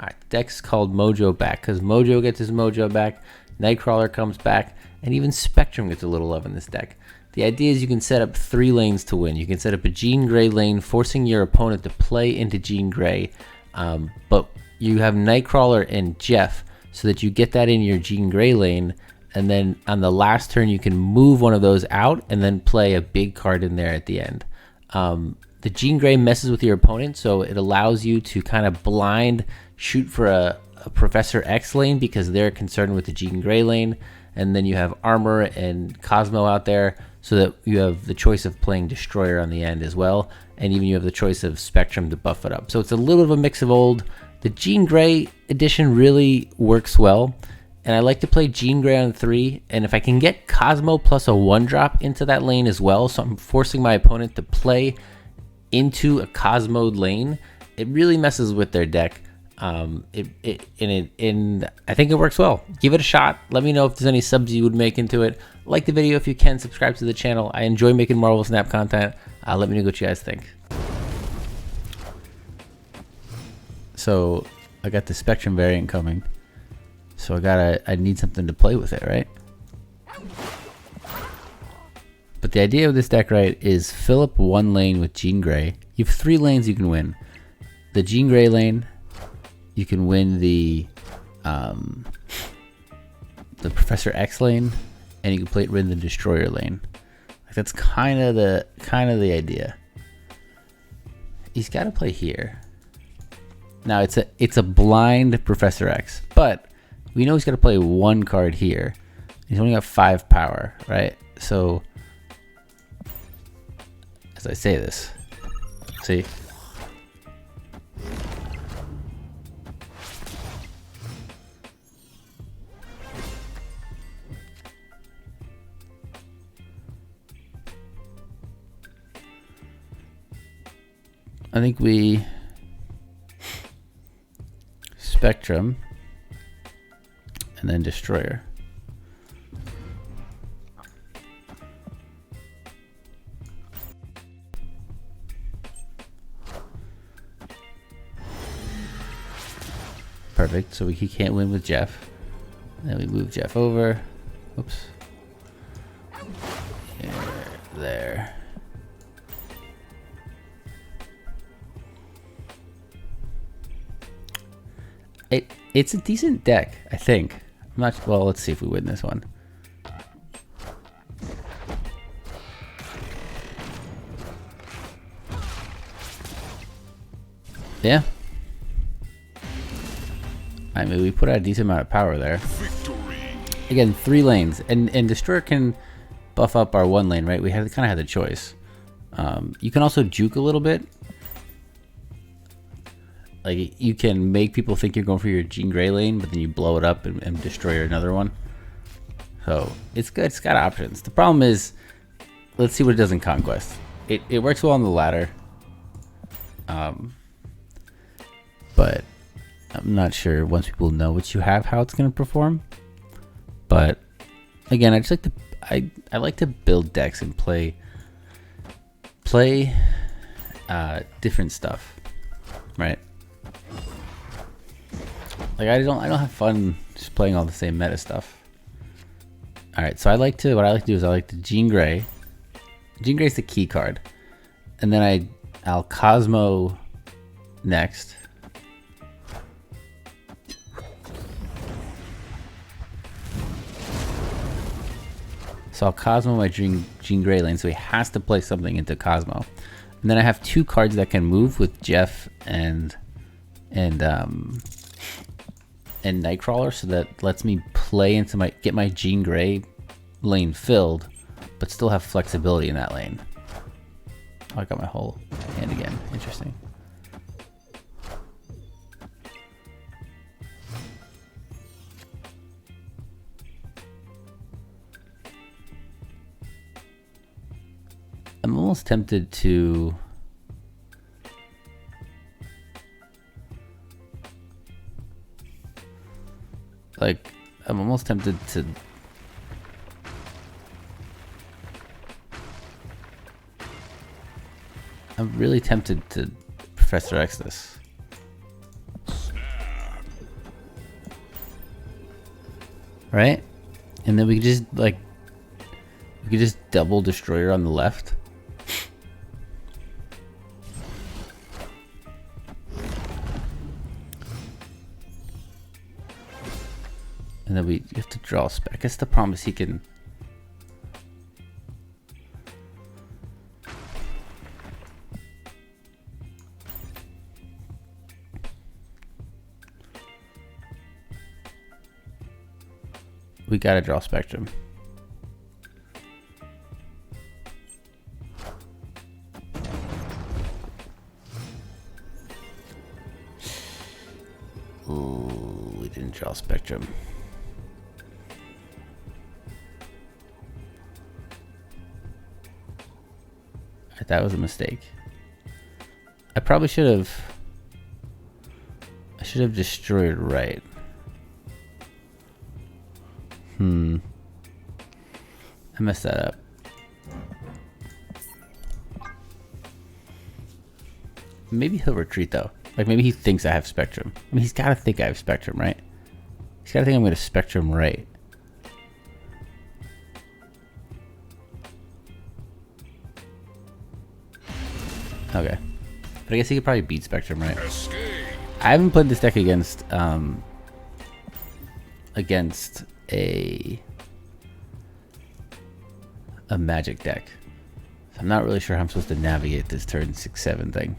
Alright, the deck's called Mojo back because Mojo gets his Mojo back, Nightcrawler comes back, and even Spectrum gets a little love in this deck. The idea is you can set up 3 lanes to win. You can set up a Jean Grey lane, forcing your opponent to play into Jean Grey, but you have Nightcrawler and Jeff, so that you get that in your Jean Grey lane, and then on the last turn you can move one of those out and then play a big card in there at the end. The Jean Grey messes with your opponent, so it allows you to kind of blind shoot for a Professor X lane because they're concerned with the Jean Grey lane, and then you have Armor and Cosmo out there, so that you have the choice of playing Destroyer on the end as well, and even you have the choice of Spectrum to buff it up. So it's a little bit of a mix of old. The Jean Grey edition really works well, and I like to play Jean Grey on 3, and if I can get Cosmo plus a 1-drop into that lane as well, so I'm forcing my opponent to play into a Cosmo lane, it really messes with their deck. And I think it works well. Give it a shot. Let me know if there's any subs you would make into it. Like the video if you can. Subscribe to the channel. I enjoy making Marvel Snap content. Let me know what you guys think. So I got the Spectrum variant coming. So I need something to play with it, right? But the idea of this deck, right, is fill up 1 lane with Jean Grey. You have 3 lanes you can win. The Jean Grey lane, you can win the Professor X lane, and you can win the Destroyer lane. Like, that's kind of the idea. He's got to play here. Now it's a blind Professor X, but we know he's got to play 1 card here. He's only got 5 power, right? So as I say this, see. I think we Spectrum and then Destroyer. Perfect. So he can't win with Jeff. Then we move Jeff over. Oops. Here, there. It's a decent deck, I think. I'm not well. Let's see if we win this one. Yeah. I mean, we put out a decent amount of power there. Victory. Again, 3 lanes, and Destroyer can buff up our 1 lane, right? We kind of had the choice. You can also juke a little bit. Like, you can make people think you're going for your Jean Grey lane, but then you blow it up and destroy another one. So it's good. It's got options. The problem is, let's see what it does in Conquest. It works well on the ladder, but I'm not sure once people know what you have how it's going to perform. But again, I just like to I like to build decks and play different stuff, right? Like, I don't have fun just playing all the same meta stuff. All right, so what I like to do is I like the Jean Grey. Jean Grey's the key card, and then I'll Cosmo next. So I'll Cosmo my Jean Grey lane, so he has to play something into Cosmo. And then I have 2 cards that can move with Jeff and Nightcrawler, so that lets me play into get my Jean Grey lane filled, but still have flexibility in that lane. Oh, I got my whole hand again. Interesting. I'm almost tempted to I'm really tempted to Professor X this. right? And then we could just like double destroyer on the left. And then we have to draw a spec. I guess the problem is he can. We gotta draw Spectrum. Ooh, we didn't draw Spectrum. That was a mistake. I probably should have. I should have destroyed right. I messed that up. Maybe he'll retreat though. Like maybe he thinks I have Spectrum. I mean, he's got to think I have Spectrum, right? He's got to think I'm going to Spectrum right. Okay. But I guess he could probably beat Spectrum, right? I haven't played this deck against a Magic deck. So I'm not really sure how I'm supposed to navigate this turn 6-7 thing.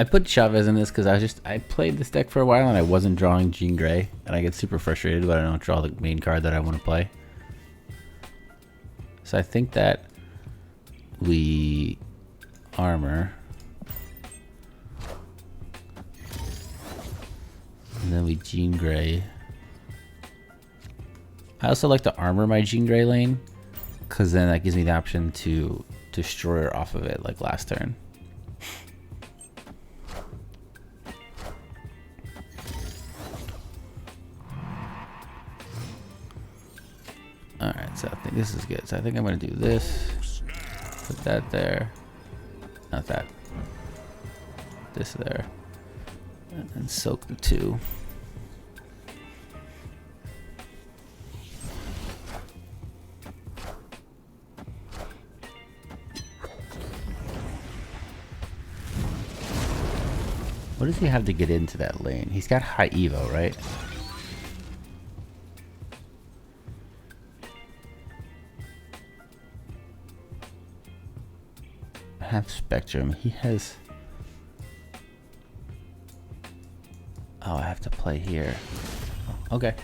I put Chavez in this because I played this deck for a while and I wasn't drawing Jean Grey, and I get super frustrated when I don't draw the main card that I want to play. So I think that we armor, and then we Jean Grey. I also like to armor my Jean Grey lane because then that gives me the option to destroy her off of it like last turn. Alright, so I think this is good. So I think I'm going to do this. Put that there. Not that. This there. And then soak the 2. What does he have to get into that lane? He's got high Evo, right? Have Spectrum. He has. Oh, I have to play here. Okay.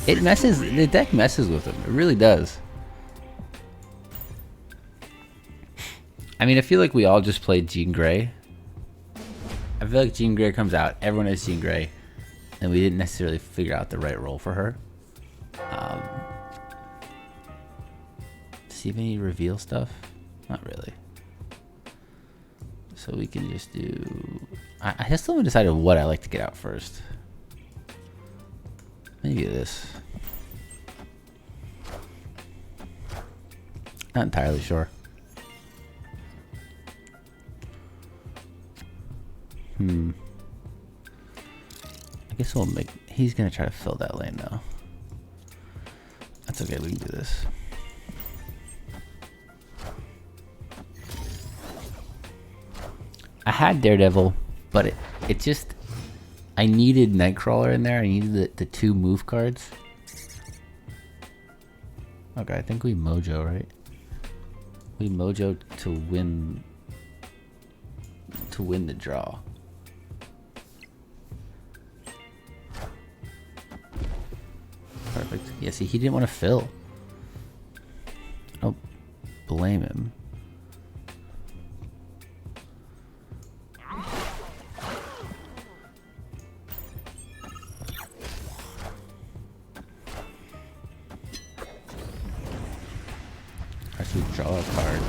It messes. The deck messes with him. It really does. I mean, I feel like we all just played Jean Grey. I feel like Jean Grey comes out. Everyone has Jean Grey, and we didn't necessarily figure out the right role for her. See if any reveal stuff? Not really. So we can just do. I still haven't decided what I like to get out first. Maybe this. Not entirely sure. I guess we'll make. He's gonna try to fill that lane though. That's okay. We can do this. I had Daredevil, but it just, I needed Nightcrawler in there. I needed the 2 move cards. Okay, I think we Mojo, right? We Mojo to win the draw. Perfect. Yeah, see, he didn't want to fill. I don't blame him. Actually, draw a card.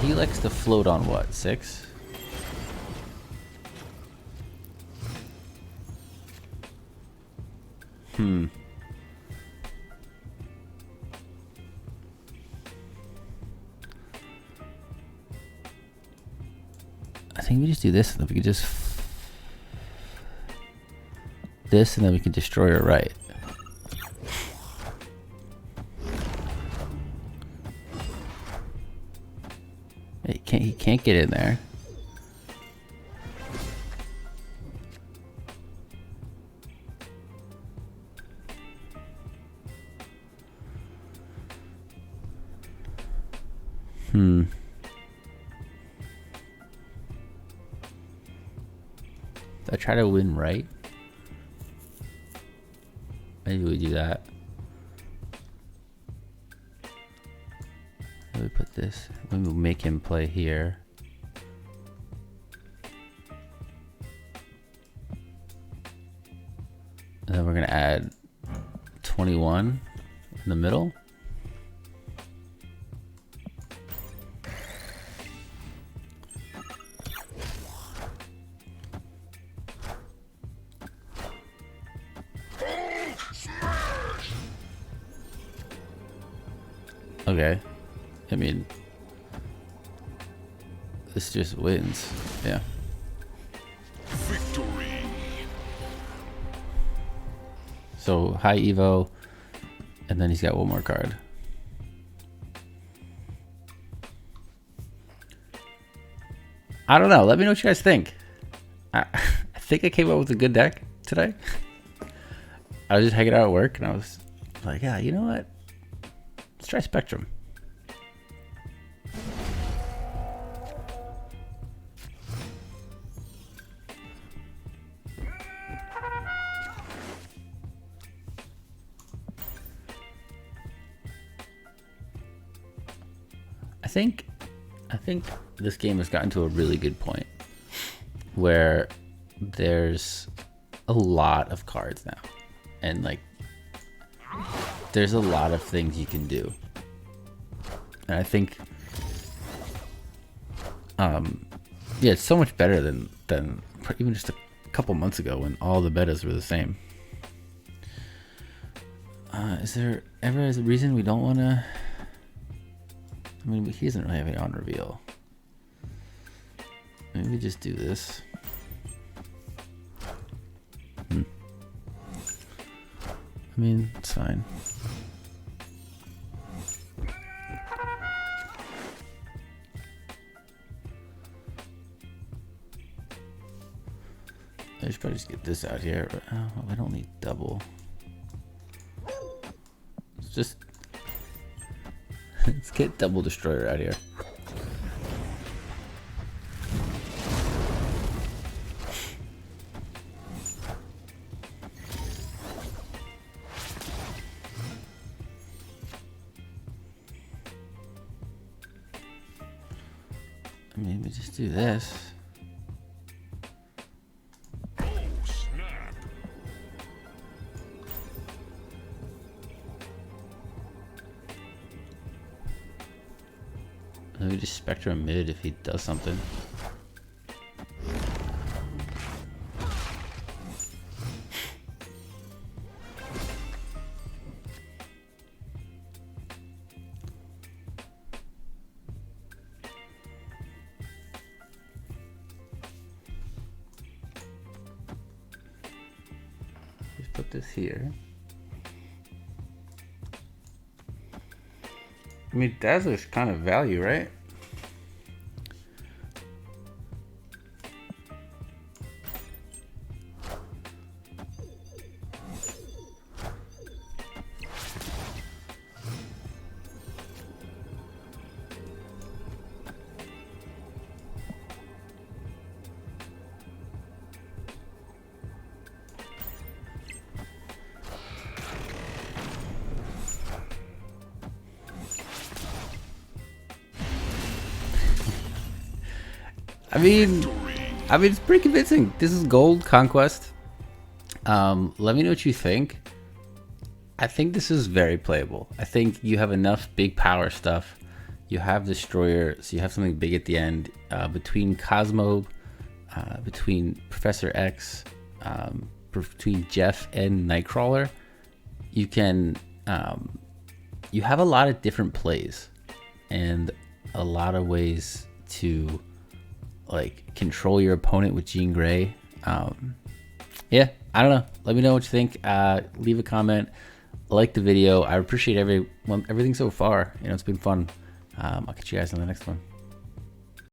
He likes to float on what? 6? think we just do this, and then we can just this, and then we can destroy her right. He can't get in there. I try to win right. Maybe we do that. Maybe we put this. Maybe we'll make him play here. And then we're gonna add 21 in the middle. Okay, I mean, this just wins, yeah. Victory. So high Evo, and then he's got one more card. I don't know. Let me know what you guys think. I think I came up with a good deck today. I was just hanging out at work, and I was like, yeah, you know what? Let's try Spectrum. I think this game has gotten to a really good point where there's a lot of cards now, and like there's a lot of things you can do, and I think yeah, it's so much better than even just a couple months ago when all the betas were the same. Is there ever a reason we don't want to? I mean, he doesn't really have any on reveal. Maybe we just do this. I mean, it's fine. I should probably just get this out here. Oh, I don't need double. It's just let's get double destroyer out here. I mean, we just do this. Maybe just Spectrum mid if he does something. Just put this here. I mean, Dazzler's kind of value, right? I mean, it's pretty convincing. This is Gold Conquest. Let me know what you think. I think this is very playable. I think you have enough big power stuff. You have Destroyer, so you have something big at the end. Between Cosmo, between Professor X, between Jeff and Nightcrawler, you can you have a lot of different plays and a lot of ways to like control your opponent with Jean Grey. Yeah, I don't know. Let me know what you think. Leave a comment, like the video. I appreciate everything so far. You know, it's been fun. I'll catch you guys on the next one.